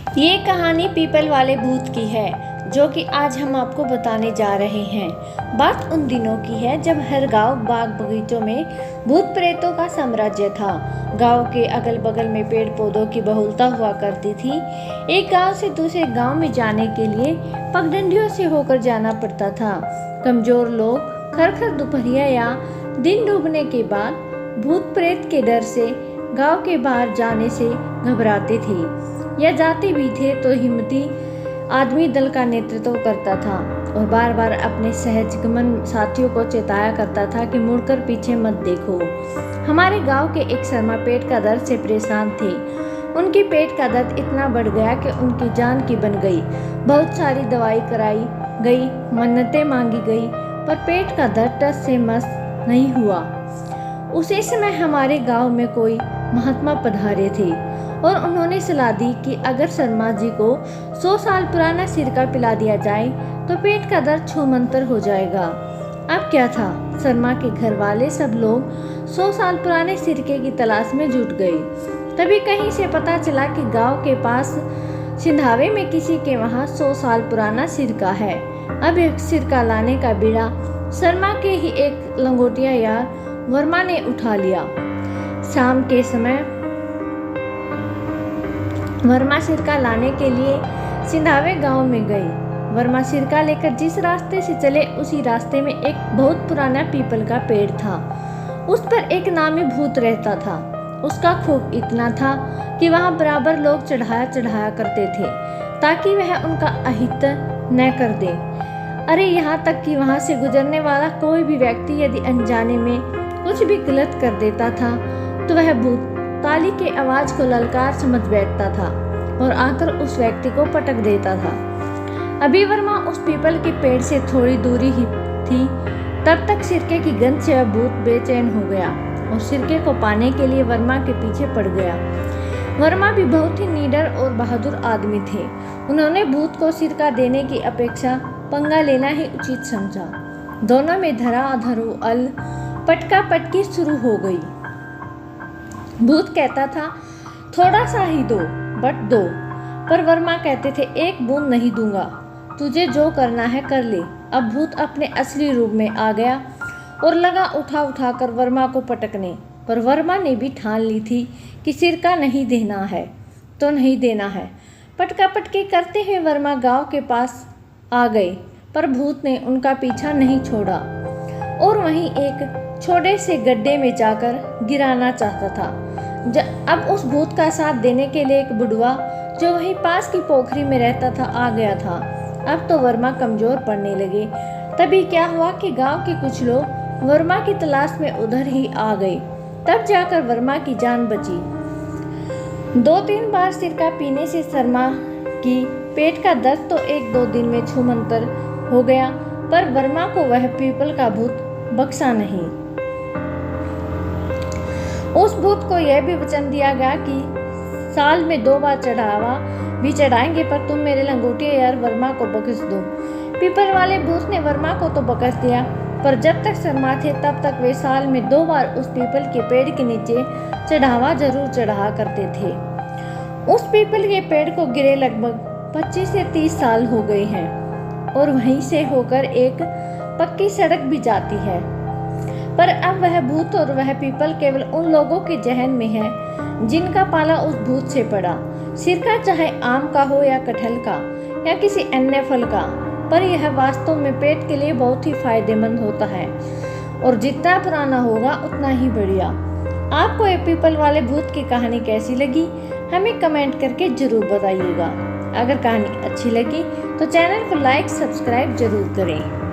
ये कहानी पीपल वाले भूत की है जो कि आज हम आपको बताने जा रहे हैं। बात उन दिनों की है जब हर गांव बाग बगीचों में भूत प्रेतों का साम्राज्य था। गांव के अगल बगल में पेड़ पौधों की बहुलता हुआ करती थी। एक गांव से दूसरे गांव में जाने के लिए पगडंडियों से होकर जाना पड़ता था। कमजोर लोग खर दोपहरिया या दिन डूबने के बाद भूत प्रेत के डर से गांव के बाहर जाने से घबराते थे या जाते भी थे तो हिम्मती आदमी दल का नेतृत्व करता था और बार बार अपने सहजगमन साथियों को चेताया करता था कि मुड़कर पीछे मत देखो। हमारे गांव के एक शर्मा पेट का दर्द से परेशान थे। उनकी पेट का दर्द इतना बढ़ गया कि उनकी जान की बन गई। बहुत सारी दवाई कराई गई, मन्नतें मांगी गई, पर पेट का दर्द टस से मस नहीं हुआ। उसी समय हमारे गांव में कोई महात्मा पधारे थे और उन्होंने सलाह दी कि अगर शर्मा जी को 100 साल पुराना सिरका पिला दिया जाए तो पेट का दर्द छूमंतर हो जाएगा। अब क्या था, शर्मा के घर वाले सब लोग 100 साल पुराने सिरके की तलाश में जुट गए। तभी कहीं से पता चला कि गांव के पास सिंधावे में किसी के वहां 100 साल पुराना सिरका है। अब एक सिरका लाने का बीड़ा शर्मा के ही एक लंगोटिया यार वर्मा ने उठा लिया। शाम के समय वर्मा सिरका लाने के लिए सिंधावे गांव में गई। वर्मा सिरका लेकर जिस रास्ते से चले उसी रास्ते में एक बहुत पुराना पीपल का पेड़ था। उस पर एक नामी भूत रहता था। उसका खौफ इतना था कि वहां बराबर लोग चढ़ाया करते थे ताकि वह उनका अहित न कर दे। अरे यहाँ तक कि वहां से गुजरने वाला कोई भी व्यक्ति यदि अनजाने में कुछ भी गलत कर देता था तो वह भूत ताली के आवाज को ललकार समझ बैठता था और आकर उस व्यक्ति को पटक देता था। अभी वर्मा उस पीपल के पेड़ से थोड़ी दूरी ही थी, तब तक सिरके की गंध से वह भूत बेचैन हो गया और सिरके को पाने के लिए वर्मा के पीछे पड़ गया। वर्मा भी बहुत ही निडर और बहादुर आदमी थे। उन्होंने भूत को सिरका देने की अपेक्षा पंगा लेना ही उचित समझा। दोनों में धराधरुअल पटका पटकी शुरू हो गई। भूत कहता था थोड़ा सा ही दो, बट दो, पर वर्मा कहते थे एक बूंद नहीं दूंगा, तुझे जो करना है कर ले। अब भूत अपने असली रूप में आ गया और लगा उठा कर वर्मा को पटकने, पर वर्मा ने भी ठान ली थी कि सिरका नहीं देना है तो नहीं देना है। पटका पटकी करते हुए वर्मा गांव के पास आ गए, पर भूत ने उनका पीछा नहीं छोड़ा और वहीं एक छोटे से गड्ढे में जाकर गिराना चाहता था। अब उस भूत का साथ देने के लिए एक बुढ़वा जो वहीं पास की पोखरी में रहता था आ गया था। अब तो वर्मा कमजोर पड़ने लगे। तभी क्या हुआ कि गांव के कुछ लोग वर्मा की तलाश में उधर ही आ गए। तब जाकर वर्मा की जान बची। 2-3 बार सिरका पीने से शर्मा की पेट का दर्द तो 1-2 दिन में छूमंतर हो गया, पर वर्मा को वह पीपल का भूत बख्शा नहीं। उस भूत को यह भी वचन दिया गया कि साल में 2 बार चढ़ावा भी चढ़ाएंगे, पर तुम मेरे लंगोटिया यार वर्मा को बख्श दो। पीपल वाले भूत ने वर्मा को तो बख्श दिया, पर जब तक शर्मा थे तब तक वे साल में 2 बार उस पीपल के पेड़ के नीचे चढ़ावा जरूर चढ़ा करते थे। उस पीपल के पेड़ को गिरे लगभग 25 से 30 साल हो गए हैं और वहीं से होकर एक पक्की सड़क भी जाती है। पर अब वह भूत और वह पीपल केवल उन लोगों के जहन में है जिनका पाला उस भूत से पड़ा। सिरका चाहे आम का हो या कटहल का या किसी अन्य फल का, पर यह वास्तव में पेट के लिए बहुत ही फायदेमंद होता है और जितना पुराना होगा उतना ही बढ़िया। आपको ये पीपल वाले भूत की कहानी कैसी लगी हमें कमेंट करके जरूर बताइएगा। अगर कहानी अच्छी लगी तो चैनल को लाइक सब्सक्राइब जरूर करें।